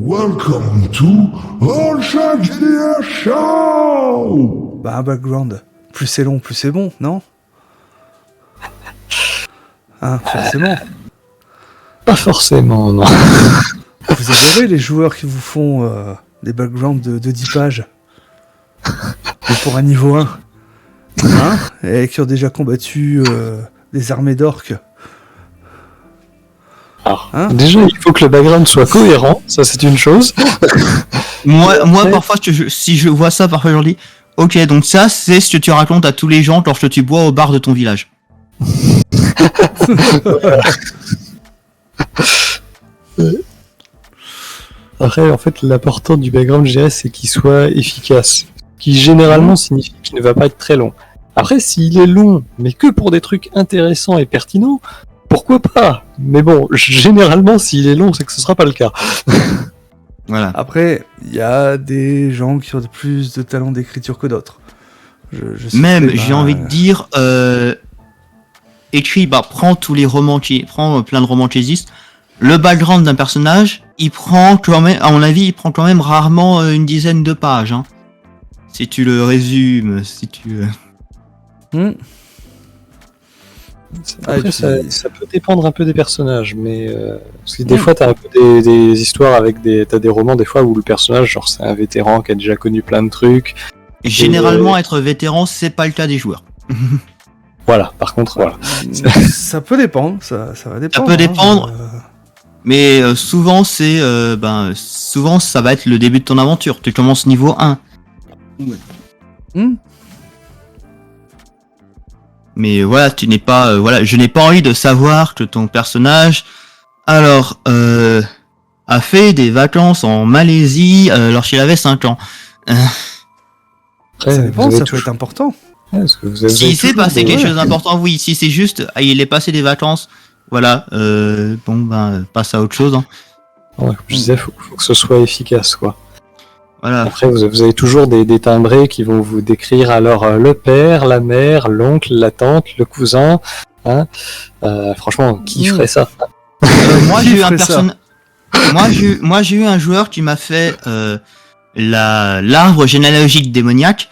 Welcome to All Shark GDR Show. Bah un background, plus c'est long, plus c'est bon, non? Hein, forcément. Pas forcément, non. Vous adorez les joueurs qui vous font des backgrounds de 10 pages. Mais pour un niveau 1. Hein? Et qui ont déjà combattu des armées d'orques. Alors, Hein? déjà, il faut que le background soit cohérent, ça c'est une chose. Moi parfois, si je vois ça, parfois je leur dis, ok, donc ça, c'est ce que tu racontes à tous les gens lorsque tu bois au bar de ton village. Après, en fait, l'important du background, je dirais, c'est qu'il soit efficace. Qui généralement signifie qu'il ne va pas être très long. Après, s'il est long, mais que pour des trucs intéressants et pertinents, pourquoi pas? Mais bon, généralement, s'il est long, c'est que ce sera pas le cas. Voilà. Après, il y a des gens qui ont plus de talent d'écriture que d'autres. Je sais Même, pas, j'ai envie de dire, écrit, prends tous les romans prends plein de romans qui existent. Le background d'un personnage, il prend quand même, à mon avis, il prend quand même rarement une dizaine de pages, hein. Si tu le résumes, si tu... Après, ça peut dépendre un peu des personnages, mais parce que des fois, t'as un peu des histoires avec t'as des romans des fois où le personnage, genre, c'est un vétéran qui a déjà connu plein de trucs. Généralement, être vétéran, c'est pas le cas des joueurs. Voilà, par contre, voilà. Ça peut dépendre, ça va dépendre. Ça peut dépendre. Mais souvent, souvent, ça va être le début de ton aventure. Tu commences niveau 1. Mais voilà, tu n'es pas, je n'ai pas envie de savoir que ton personnage, a fait des vacances en Malaisie lorsqu'il avait 5 ans. Après, Ça dépend, ça peut être important. Ouais, parce que vous avez Si c'est toujours passé des- quelque chose d'important, oui. Si c'est juste, il est passé des vacances, voilà, passe à autre chose, hein. Ouais, comme je disais, faut que ce soit efficace, quoi. Voilà. Après, vous avez toujours des timbrés qui vont vous décrire alors le père, la mère, l'oncle, la tante, le cousin. Hein. Franchement, qui ferait ça? Moi, j'ai eu un ferait ça moi, j'ai eu un joueur qui m'a fait l'arbre généalogique démoniaque,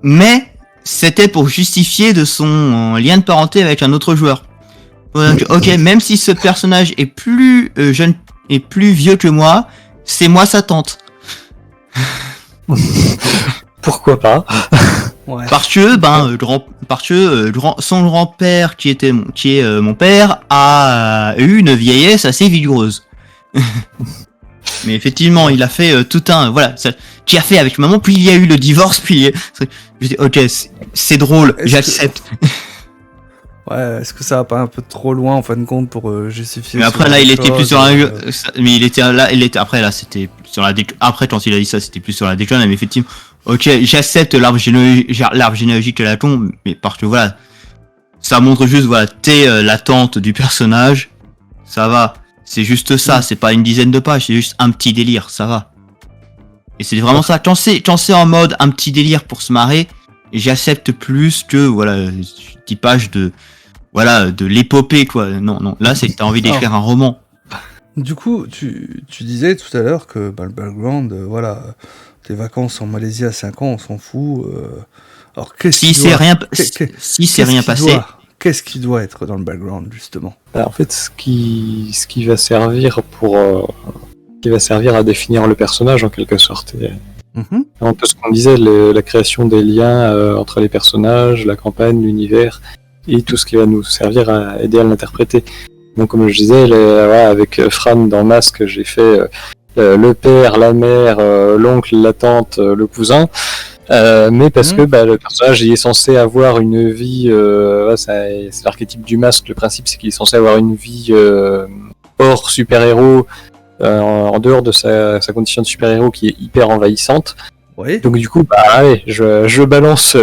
mais c'était pour justifier de son lien de parenté avec un autre joueur. Donc, ok, même si ce personnage est plus jeune et plus vieux que moi, c'est moi sa tante. Pourquoi pas? Ouais. Parce que son grand-père qui est mon père a eu une vieillesse assez vigoureuse. Mais effectivement, il a fait tout un qui a fait avec maman, puis il y a eu le divorce, puis je dis ok, c'est drôle, Est-ce j'accepte. Ouais, est-ce que ça va pas un peu trop loin en fin de compte pour justifier? Mais après ce là, genre il de était plus choses, sur mais il était après là, c'était sur la après quand il a dit ça, c'était plus sur la déclone, mais effectivement, ok, j'accepte l'arbre généalogique de la tombe, mais parce que voilà, ça montre juste t'es la tante du personnage, ça va, c'est juste ça, c'est pas une dizaine de pages, c'est juste un petit délire, ça va. Et c'est vraiment ça, quand c'est en mode un petit délire pour se marrer, j'accepte plus que 10 pages de l'épopée, quoi. Non, là c'est que t'as envie d'écrire un roman. Du coup, tu disais tout à l'heure que le background, tes vacances en Malaisie à 5 ans, on s'en fout. Alors Si c'est rien passé, qu'est-ce qui doit être dans le background, justement? Alors, en fait, ce qui va servir qui va servir à définir le personnage en quelque sorte. Et, un peu ce qu'on disait, la création des liens entre les personnages, la campagne, l'univers, et tout ce qui va nous servir à aider à l'interpréter. Donc comme je disais, avec Fran dans Masque, j'ai fait le père, la mère, l'oncle, la tante, le cousin, mais parce que le personnage il est censé avoir une vie, c'est l'archétype du masque, le principe c'est qu'il est censé avoir une vie hors super-héros, en dehors de sa condition de super-héros qui est hyper envahissante. Oui. Donc du coup, je balance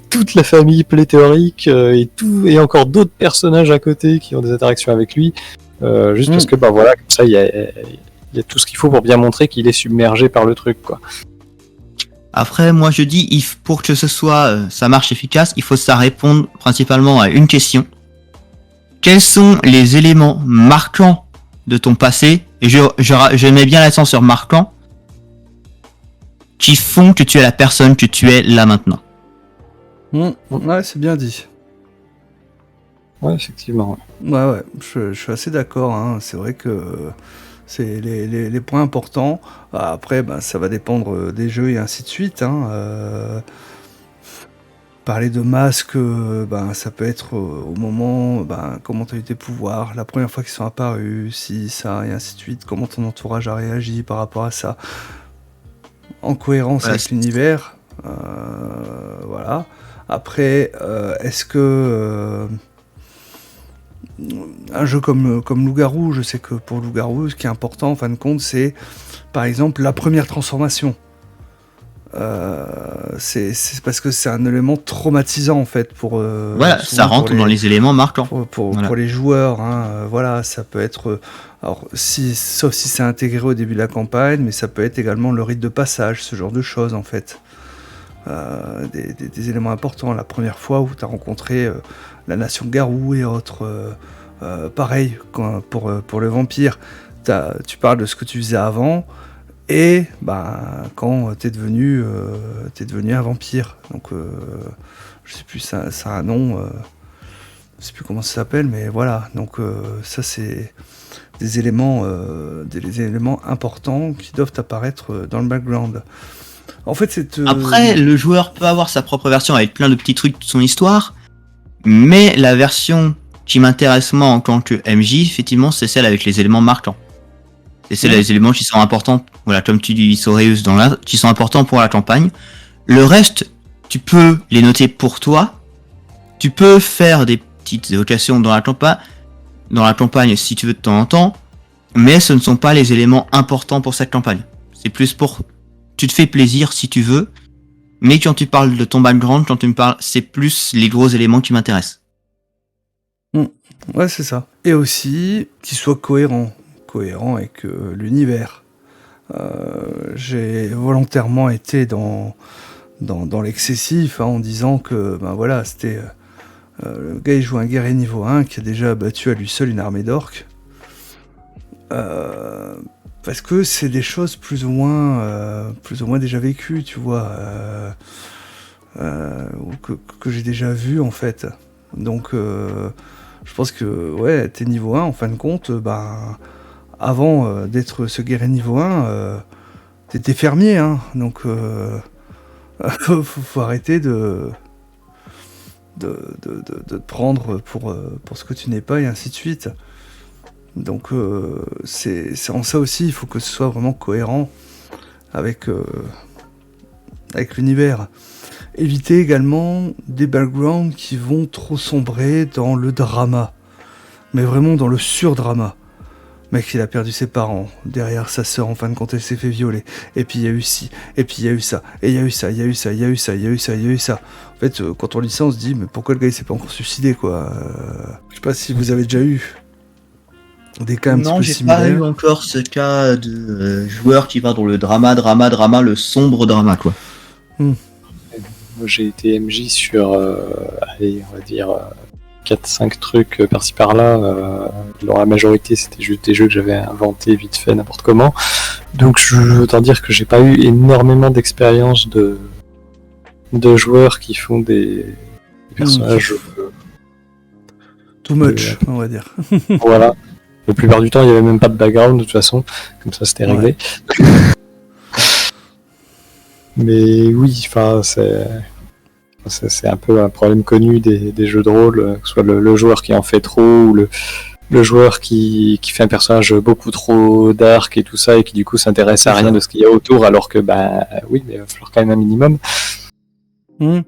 toute la famille pléthorique et encore d'autres personnages à côté qui ont des interactions avec lui, juste parce que comme ça il y a tout ce qu'il faut pour bien montrer qu'il est submergé par le truc, quoi. Après, moi je dis, pour que ce soit, ça marche efficace, il faut ça répondre principalement à une question. Quels sont les éléments marquants de ton passé, et je mets bien l'accent sur marquant, qui font que tu es la personne que tu es là maintenant. Ouais, c'est bien dit. Ouais, effectivement. Ouais, je suis assez d'accord, hein. C'est vrai que c'est les points importants. Après, ça va dépendre des jeux et ainsi de suite, hein. Parler de masques, ça peut être au moment, comment tu as eu tes pouvoirs, la première fois qu'ils sont apparus, si, ça, et ainsi de suite, comment ton entourage a réagi par rapport à ça. En cohérence avec l'univers, voilà. Après, est-ce que un jeu comme Loup-Garou, je sais que pour Loup-Garou, ce qui est important en fin de compte, c'est par exemple la première transformation. C'est parce que c'est un élément traumatisant en fait pour voilà, ça rentre dans les éléments marquants pour les joueurs, hein. Voilà, ça peut être alors sauf si c'est intégré au début de la campagne, mais ça peut être également le rite de passage, ce genre de choses en fait. Des éléments importants, la première fois où tu as rencontré la nation Garou et autres, pareil pour le vampire, tu parles de ce que tu faisais avant. Et quand t'es devenu un vampire, donc je sais plus, ça a un nom, je sais plus comment ça s'appelle, mais voilà. Donc ça c'est des éléments importants qui doivent apparaître dans le background. En fait, après, le joueur peut avoir sa propre version avec plein de petits trucs de son histoire, mais la version qui m'intéresse moi en tant que MJ, effectivement, c'est celle avec les éléments marquants. Et c'est les éléments qui sont importants, voilà, comme tu dis, Soreus qui sont importants pour la campagne. Le reste, tu peux les noter pour toi. Tu peux faire des petites évocations dans la campagne si tu veux de temps en temps, mais ce ne sont pas les éléments importants pour cette campagne. C'est plus pour, tu te fais plaisir si tu veux, mais quand tu parles de ton background, quand tu me parles, c'est plus les gros éléments qui m'intéressent. Ouais, c'est ça. Et aussi, qu'il soit cohérent avec l'univers. J'ai volontairement été dans l'excessif, hein, en disant que c'était le gars il joue un guerrier niveau 1 qui a déjà battu à lui seul une armée d'orques, parce que c'est des choses plus ou moins déjà vécues, tu vois, que j'ai déjà vues en fait. Donc je pense que t'es niveau 1 en fin de compte, avant d'être ce guerrier niveau 1, t'étais fermier, hein, donc faut arrêter de te prendre pour ce que tu n'es pas, et ainsi de suite. Donc c'est en ça aussi, il faut que ce soit vraiment cohérent avec l'univers. Éviter également des backgrounds qui vont trop sombrer dans le drama, mais vraiment dans le surdrama. Mec, il a perdu ses parents, derrière sa sœur, en fin de compte, elle s'est fait violer, et puis il y a eu ci, et puis il y a eu ça, et il y a eu ça, il y a eu ça, il y a eu ça, il y a eu ça, il y a eu ça. En fait, quand on lit ça, on se dit, mais pourquoi le gars il s'est pas encore suicidé, quoi. Je sais pas si vous avez déjà eu des cas un petit peu similaires. Non, j'ai pas eu encore ce cas de joueur qui va dans le drama, le sombre drama, quoi. Moi, j'ai été MJ sur, on va dire... 4-5 trucs par-ci par-là, dans la majorité c'était juste des jeux que j'avais inventés vite fait n'importe comment, donc je veux t'en dire que j'ai pas eu énormément d'expérience de joueurs qui font des personnages too much, on va dire. Voilà, la plupart du temps il y avait même pas de background de toute façon, comme ça c'était réglé. Mais oui, enfin c'est un peu un problème connu des jeux de rôle, que ce soit le joueur qui en fait trop, ou le joueur qui fait un personnage beaucoup trop dark et tout ça, et qui du coup s'intéresse à rien de ce qu'il y a autour, alors que oui, mais il va falloir quand même un minimum. En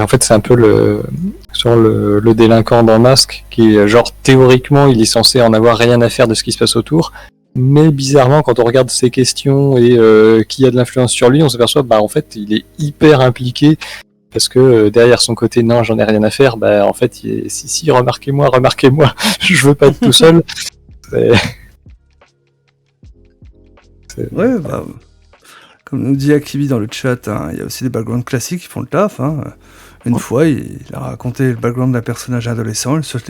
fait, c'est un peu le délinquant dans Masque, qui est genre théoriquement il est censé en avoir rien à faire de ce qui se passe autour, mais bizarrement quand on regarde ses questions et qui a de l'influence sur lui, on s'aperçoit en fait il est hyper impliqué, parce que derrière son côté non j'en ai rien à faire, en fait il est si remarquez-moi je veux pas être tout seul. Ouais, Comme nous dit Akibi dans le chat, hein, il y a aussi des backgrounds classiques qui font le taf. Hein. Une fois, il a raconté le background d'un personnage adolescent, le seul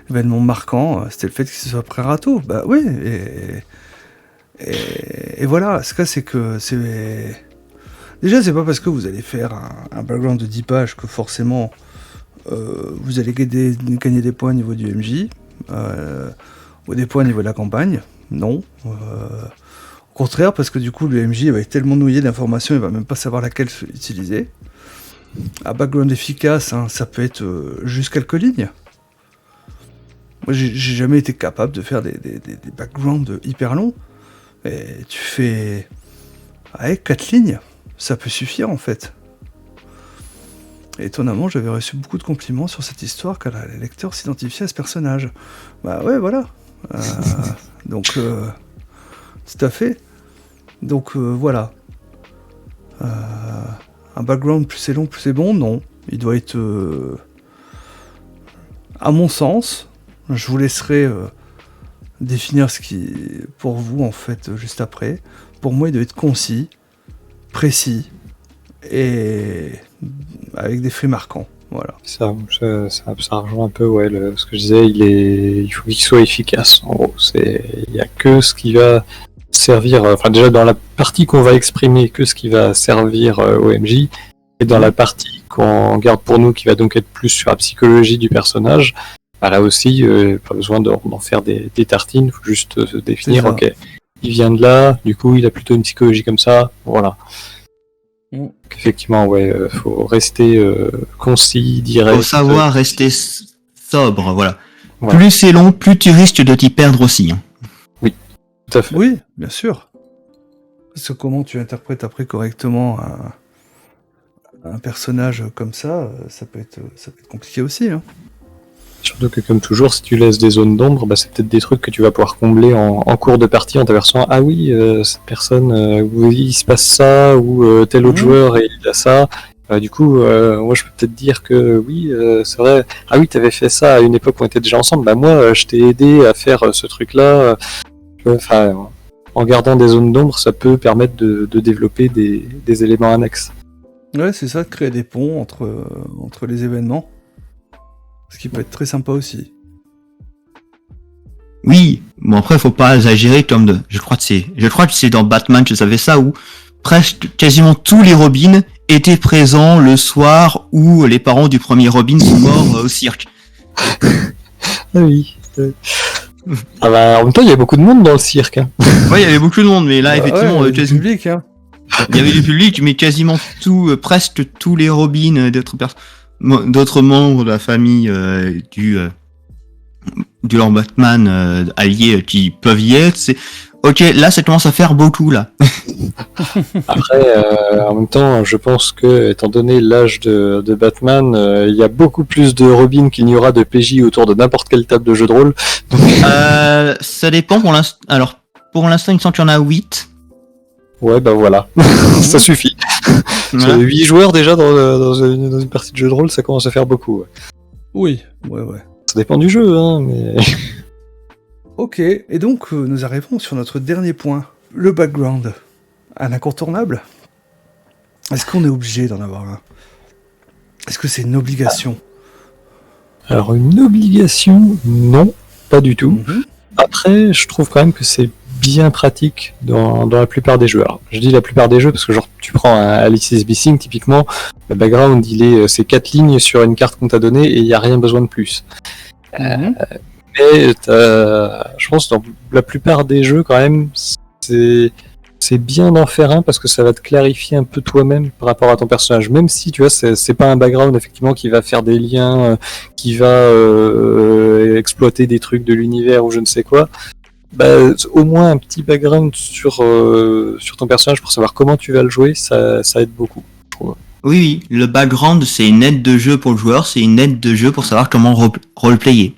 événement marquant, c'était le fait qu'il se soit pris un râteau. Bah oui, et voilà. Ce cas, c'est que c'est... Déjà, c'est pas parce que vous allez faire un background de 10 pages que forcément vous allez gagner des points au niveau du MJ, ou des points au niveau de la campagne. Non. Au contraire, parce que du coup, le MJ va être tellement nouillé d'informations, il va même pas savoir laquelle utiliser. Un background efficace, hein, ça peut être juste quelques lignes. Moi, j'ai jamais été capable de faire des backgrounds hyper longs. Et tu fais... 4 lignes, ça peut suffire en fait. Et étonnamment, j'avais reçu beaucoup de compliments sur cette histoire car les lecteurs s'identifiaient à ce personnage. Bah ouais, voilà. Donc, tout à fait. Donc, voilà. Un background plus c'est long, plus c'est bon, non. Il doit être... à mon sens, je vous laisserai définir ce qui... pour vous, en fait, juste après. Pour moi, il doit être concis, précis, et avec des faits marquants. Voilà. Ça rejoint un peu ce que je disais, il faut qu'il soit efficace. En gros, il n'y a que ce qui va servir, enfin déjà dans la partie qu'on va exprimer, que ce qui va servir au MJ, et dans la partie qu'on garde pour nous, qui va donc être plus sur la psychologie du personnage, bah là aussi, pas besoin d'en faire des tartines, il faut juste définir, ok, il vient de là, du coup il a plutôt une psychologie comme ça, voilà. Donc, effectivement, faut rester concis, direct. Faut savoir rester sobre, voilà. Plus c'est long, plus tu risques de t'y perdre aussi. Hein. Oui, tout à fait. Oui, bien sûr. Parce que comment tu interprètes après correctement un personnage comme ça, ça peut être compliqué aussi. Hein. Surtout que comme toujours, si tu laisses des zones d'ombre, bah, c'est peut-être des trucs que tu vas pouvoir combler en cours de partie en t'apercevant, ah oui, cette personne, oui, il se passe ça, ou tel autre joueur et il a ça. Du coup, moi je peux peut-être dire que oui, c'est vrai, ah oui, t'avais fait ça à une époque où on était déjà ensemble, bah moi je t'ai aidé à faire ce truc-là. Enfin, en gardant des zones d'ombre, ça peut permettre de développer des éléments annexes. Ouais, c'est ça, de créer des ponts entre les événements. Ce qui peut être très sympa aussi. Oui, bon après faut pas exagérer comme je crois que c'est dans Batman que savais ça où presque quasiment tous les Robins étaient présents le soir où les parents du premier Robin sont morts au cirque. Ah oui. Ah bah en même temps il y a beaucoup de monde dans le cirque. Hein. Ouais, il y avait beaucoup de monde, mais là effectivement du public, hein. Il y avait du public, mais quasiment presque tous les Robins d'autres membres de la famille du Lord Batman alliés qui peuvent y être. Ok, là ça commence à faire beaucoup là. Après, en même temps, je pense que étant donné l'âge de Batman, il y a beaucoup plus de Robin qu'il n'y aura de PJ autour de n'importe quelle table de jeu de rôle. Donc... ça dépend pour l'instant. Alors pour l'instant il me semble qu'il y en a 8. Ouais, bah voilà, ça suffit. Voilà. 8 joueurs déjà dans une partie de jeu de rôle, ça commence à faire beaucoup. Ouais. Oui. Ça dépend du jeu, hein, mais... Ok, et donc nous arrivons sur notre dernier point. Le background. Un incontournable ? Est-ce qu'on est obligé d'en avoir un ? Est-ce que c'est une obligation ? Alors une obligation, non, pas du tout. Mm-hmm. Après, je trouve quand même que c'est bien pratique dans la plupart des jeux. Alors, je dis la plupart des jeux parce que genre tu prends un Alice's Missing typiquement, le background c'est 4 lignes sur une carte qu'on t'a donnée et il n'y a rien besoin de plus. Mais je pense que dans la plupart des jeux quand même c'est bien d'en faire un parce que ça va te clarifier un peu toi-même par rapport à ton personnage. Même si tu vois c'est pas un background effectivement qui va faire des liens, qui va exploiter des trucs de l'univers ou je ne sais quoi. Bah, au moins un petit background sur ton personnage pour savoir comment tu vas le jouer, ça aide beaucoup. Oui, le background c'est une aide de jeu pour le joueur, c'est une aide de jeu pour savoir comment roleplayer,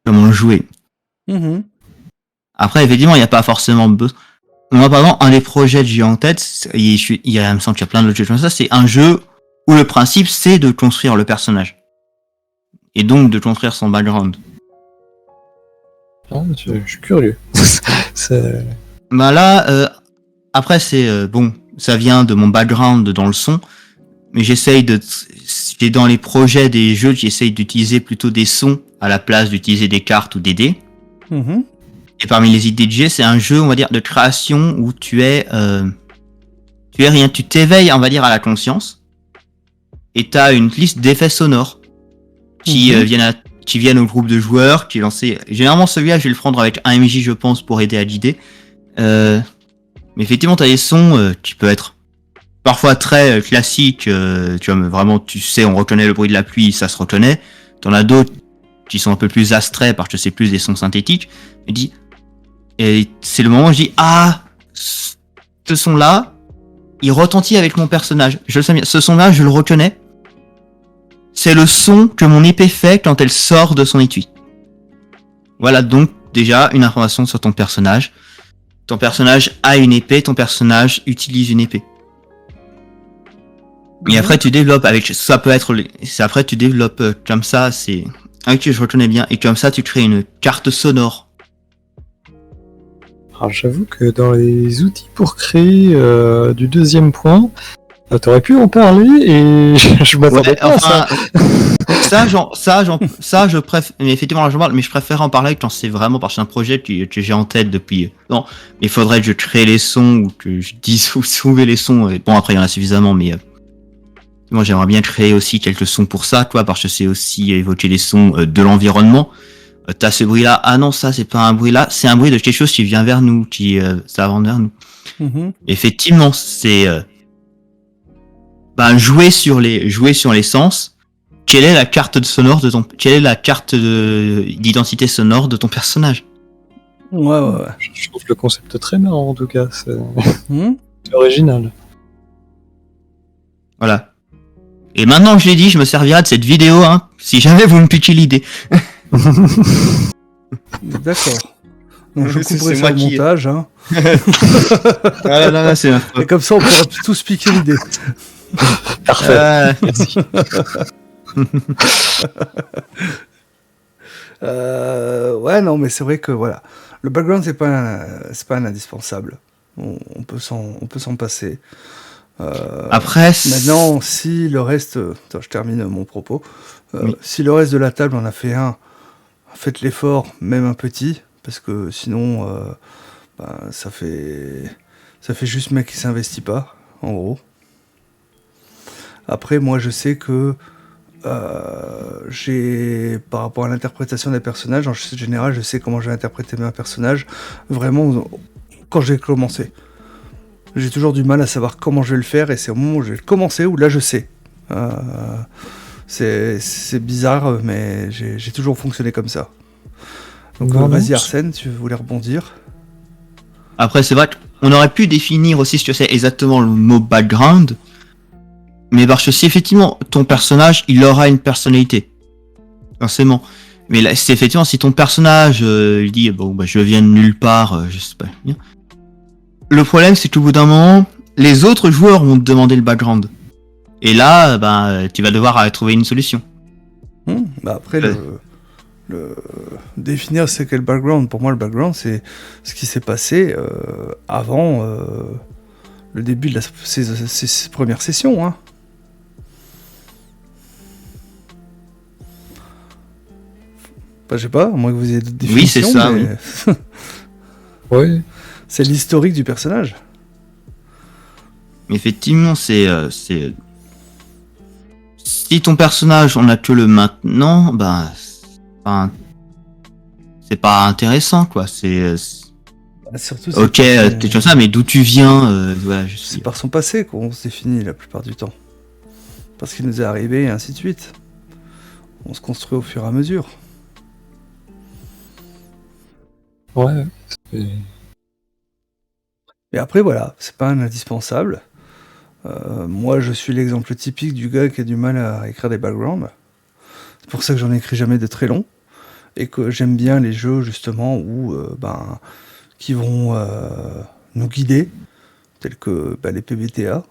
comment le jouer. Mm-hmm. Après, effectivement, il n'y a pas forcément besoin. Moi, par exemple, un des projets que j'ai en tête, il me semble qu'il y a plein d'autres jeux comme ça, c'est un jeu où le principe c'est de construire le personnage. Et donc de construire son background. Ah, je suis curieux. Bah là, après c'est bon, ça vient de mon background dans le son, mais j'ai dans les projets des jeux, j'essaye d'utiliser plutôt des sons à la place d'utiliser des cartes ou des dés. Mhm. Et parmi les idées que j'ai, c'est un jeu, on va dire, de création où tu es rien, tu t'éveilles, on va dire, à la conscience, et t'as une liste d'effets sonores qui viennent au groupe de joueurs, qui est lancé. Généralement, celui-là, je vais le prendre avec un MJ, je pense, pour aider à l'idée. Mais effectivement, t'as des sons qui peuvent être parfois très classiques, tu vois, mais vraiment, tu sais, on reconnaît le bruit de la pluie, ça se reconnaît. T'en as d'autres qui sont un peu plus abstraits parce que c'est plus des sons synthétiques. Et c'est le moment où je dis, ce son-là, il retentit avec mon personnage. Je le sais bien, ce son-là, je le reconnais. C'est le son que mon épée fait quand elle sort de son étui. Voilà donc déjà une information sur ton personnage. Ton personnage a une épée, ton personnage utilise une épée. Et après tu développes avec ça peut être après tu développes comme ça, c'est ok, je reconnais bien, et comme ça tu crées une carte sonore. Alors j'avoue que dans les outils pour créer du deuxième point, t'aurais pu en parler et je m'attendais pas à ça. Ça, je préfère, mais effectivement, j'en parle, mais je préfère en parler quand c'est vraiment parce que c'est un projet que j'ai en tête depuis. Non, il faudrait que je crée les sons ou que je dise où trouver les sons. Et bon, après, il y en a suffisamment, mais moi, j'aimerais bien créer aussi quelques sons pour ça, toi, parce que c'est aussi évoquer les sons de l'environnement. T'as ce bruit-là. Ah non, ça, c'est pas un bruit là, c'est un bruit de quelque chose qui vient vers nous, ça va vers nous. Mhm. Effectivement, c'est jouer sur les sens. Quelle est la carte d'identité sonore de ton personnage? Ouais. Je trouve le concept très marrant en tout cas, c'est Mhm. original. Voilà. Et maintenant que je l'ai dit, je me servirai de cette vidéo, si jamais vous me piquez l'idée. D'accord. Donc je C'est couperai ça moi au qui- montage. Hein. Là, c'est ma faute. Et comme ça, on pourra tous piquer l'idée. Parfait. Merci. Ouais, non, mais c'est vrai que voilà, le background c'est pas un indispensable. On peut s'en passer. Après, Maintenant, si le reste, attends, je termine mon propos. Oui. Si le reste de la table en a fait un, faites l'effort, même un petit, parce que sinon, ça fait juste mec qui s'investit pas, en gros. Après, moi, je sais que par rapport à l'interprétation des personnages, en général, je sais comment je vais interpréter mes personnages, vraiment, quand j'ai commencé. J'ai toujours du mal à savoir comment je vais le faire, et c'est au moment où je vais le commencer où là, je sais. C'est bizarre, mais j'ai toujours fonctionné comme ça. Donc, vas-y, Arsène, tu voulais rebondir? Après, c'est vrai qu'on aurait pu définir aussi ce que c'est exactement le mot background. Mais parce que si effectivement ton personnage, il aura une personnalité, forcément. Mais là, c'est effectivement si ton personnage, il dit je viens de nulle part, je sais pas bien. Le problème, c'est qu'au bout d'un moment, les autres joueurs vont te demander le background. Et là, tu vas devoir trouver une solution. Après, le définir c'est quel background. Pour moi, le background, c'est ce qui s'est passé avant le début de ces premières sessions. Hein. Je sais pas, à moins que vous ayez d'autres définitions. Oui, c'est ça, mais... Oui. C'est l'historique du personnage. Mais effectivement, c'est si ton personnage, on a que le maintenant, c'est pas intéressant, quoi. C'est Surtout, ok, t'es comme ça, mais d'où tu viens, voilà, c'est par son passé qu'on se définit la plupart du temps. Parce qu'il nous est arrivé, et ainsi de suite. On se construit au fur et à mesure. Ouais. Et après, voilà, c'est pas un indispensable. Moi, je suis l'exemple typique du gars qui a du mal à écrire des backgrounds. C'est pour ça que j'en écris jamais de très longs. Et que j'aime bien les jeux, justement, où, qui vont nous guider, tels que les PBTA.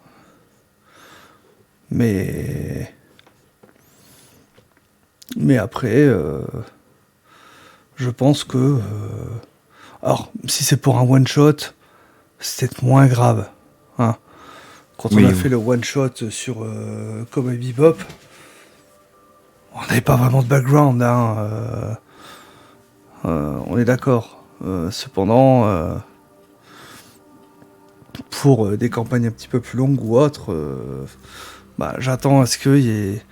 Mais après, je pense que... alors, si c'est pour un one-shot, c'est peut-être moins grave. Hein. Quand on a fait le one-shot sur Cowboy Bebop, on n'avait pas vraiment de background, hein. On est d'accord. Cependant, pour des campagnes un petit peu plus longues ou autres, j'attends à ce qu'il y ait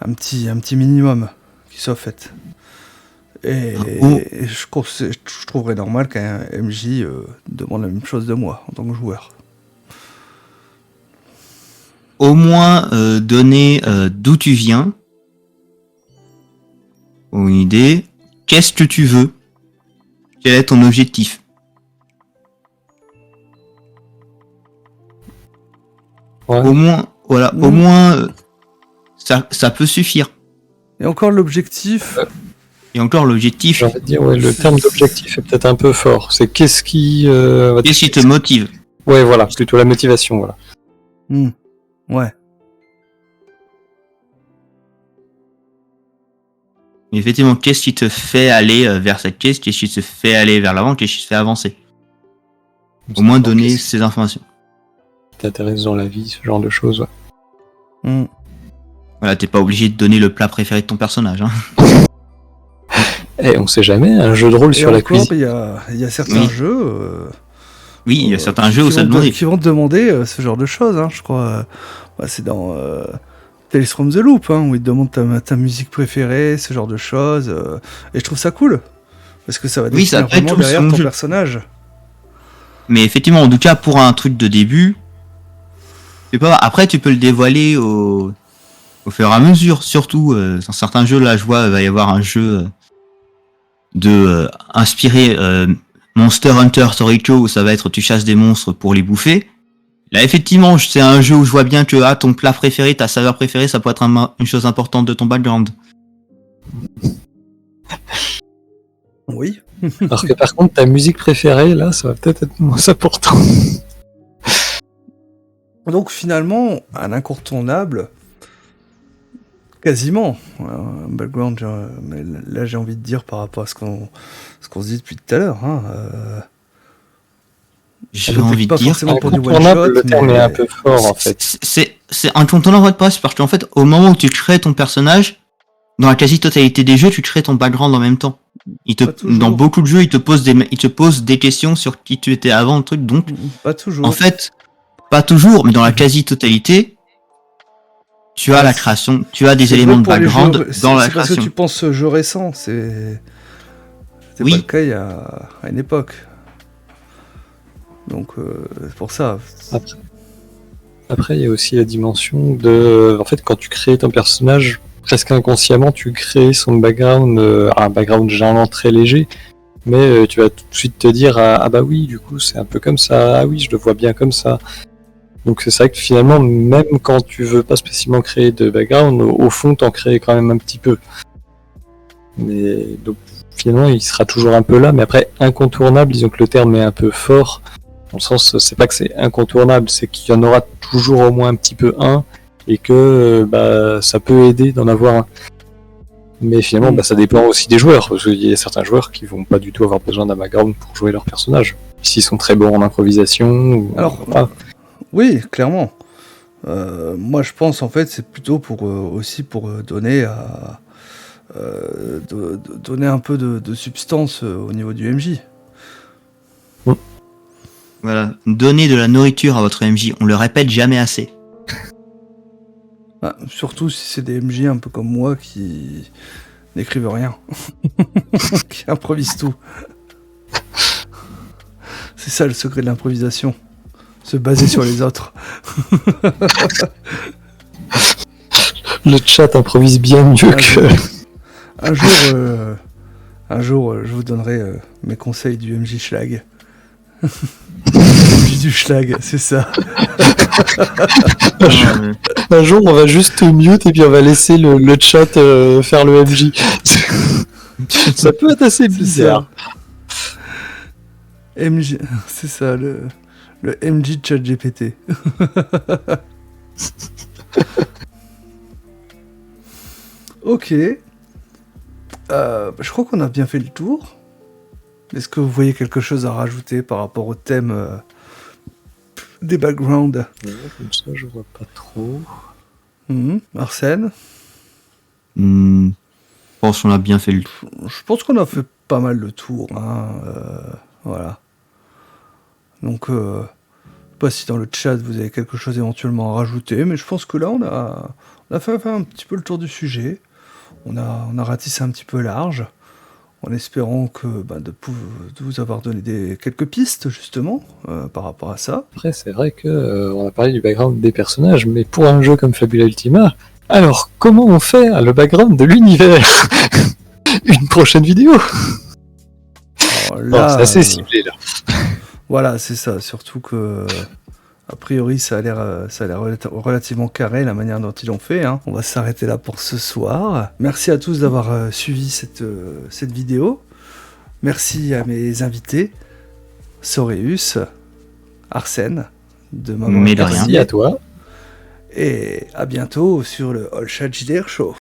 un petit minimum qui soit fait. Et je trouverais normal qu'un MJ demande la même chose de moi en tant que joueur. Au moins donner d'où tu viens, ou une idée, qu'est-ce que tu veux, quel est ton objectif. Ouais. Au moins, voilà, au moins ça peut suffire. Et encore l'objectif. Et encore l'objectif. J'ai envie de dire, le terme d'objectif est peut-être un peu fort. C'est qu'est-ce qui te motive. Ouais, voilà, plutôt la motivation, voilà. Ouais. Mais effectivement, qu'est-ce qui te fait aller vers cette quête, qu'est-ce qui te fait aller vers l'avant, qu'est-ce qui te fait avancer. Au moins donner ces informations. Qui t'intéresse dans la vie, ce genre de choses, ouais. Voilà, t'es pas obligé de donner le plat préféré de ton personnage. Hein. On sait jamais, un jeu de rôle sur la cuisine. Il y a certains jeux. Oui, il y a certains jeux où ça demande. Qui vont te demander ce genre de choses, hein, je crois. C'est dans Tales from the Loop, hein, où ils te demandent ta musique préférée, ce genre de choses. Et je trouve ça cool. Parce que ça va définir vraiment derrière ton personnage. Mais effectivement, en tout cas, pour un truc de début, c'est pas. Après, tu peux le dévoiler au fur et à mesure. Surtout, dans certains jeux, là, je vois, il va y avoir un jeu inspiré Monster Hunter Storyco, où ça va être tu chasses des monstres pour les bouffer. Là, effectivement, c'est un jeu où je vois bien que ton plat préféré, ta saveur préférée, ça peut être une chose importante de ton background. Oui. Alors que par contre, ta musique préférée, là, ça va peut-être être moins important. Donc finalement, un incontournable, quasiment, un background, mais là j'ai envie de dire par rapport à ce qu'on se dit depuis tout à l'heure. Hein, j'ai envie de dire pour du one shot, le terme est un peu fort en fait. C'est incontournable de passe parce qu'en fait, au moment où tu crées ton personnage, dans la quasi-totalité des jeux, tu crées ton background en même temps. Dans beaucoup de jeux, il te pose des questions sur qui tu étais avant le truc, donc pas toujours. En fait, pas toujours, mais dans la quasi-totalité, tu as la création, tu as des éléments de background dans la création. C'est parce que tu penses jeu récent, c'était pas le cas il y a à une époque. Donc c'est pour ça. Après, il y a aussi la dimension de, en fait, quand tu crées ton personnage, presque inconsciemment, tu crées son background, un background généralement très léger, mais tu vas tout de suite te dire ah bah oui, du coup c'est un peu comme ça, ah oui, je le vois bien comme ça. Donc c'est vrai que finalement, même quand tu veux pas spécialement créer de background, au fond t'en crées quand même un petit peu. Mais donc finalement il sera toujours un peu là, mais après incontournable, disons que le terme est un peu fort, dans le sens c'est pas que c'est incontournable, c'est qu'il y en aura toujours au moins un petit peu un, et que ça peut aider d'en avoir un. Mais finalement ça dépend aussi des joueurs, parce qu'il y a certains joueurs qui vont pas du tout avoir besoin d'un background pour jouer leur personnage, s'ils sont très bons en improvisation. Alors, oui, clairement. Moi, je pense en fait, c'est plutôt pour aussi pour donner donner un peu de substance au niveau du MJ. Voilà, donner de la nourriture à votre MJ, on le répète jamais assez. Surtout si c'est des MJ un peu comme moi qui n'écrivent rien, qui improvisent tout. C'est ça le secret de l'improvisation. Se baser sur les autres. Le chat improvise bien mieux que... Un jour, je vous donnerai mes conseils du MJ Schlag. MJ du Schlag, c'est ça. Un jour, on va juste mute et puis on va laisser le chat faire le MJ. Ça peut être assez bizarre. MJ, c'est ça, le MJ de ChatGPT. Ok. Je crois qu'on a bien fait le tour. Est-ce que vous voyez quelque chose à rajouter par rapport au thème des backgrounds. Ouais, comme ça, je vois pas trop. Arsène, Je pense qu'on a bien fait le tour. je pense qu'on a fait pas mal le tour. Voilà. Donc, je sais pas si dans le chat vous avez quelque chose éventuellement à rajouter, mais je pense que là on a fait un petit peu le tour du sujet. On a ratissé un petit peu large, en espérant que de vous avoir donné quelques pistes justement par rapport à ça. Après, c'est vrai que on a parlé du background des personnages, mais pour un jeu comme Fabula Ultima, alors comment on fait le background de l'univers? Une prochaine vidéo. Alors Bon, là, c'est assez ciblé là. voilà, c'est ça. Surtout que a priori, ça a l'air relativement carré la manière dont ils l'ont fait. Hein. On va s'arrêter là pour ce soir. Merci à tous d'avoir suivi cette vidéo. Merci à mes invités, Soreus, Arsène, de m'avoir Mais de rien. Merci à toi. Et à bientôt sur le All Chat JDR Show.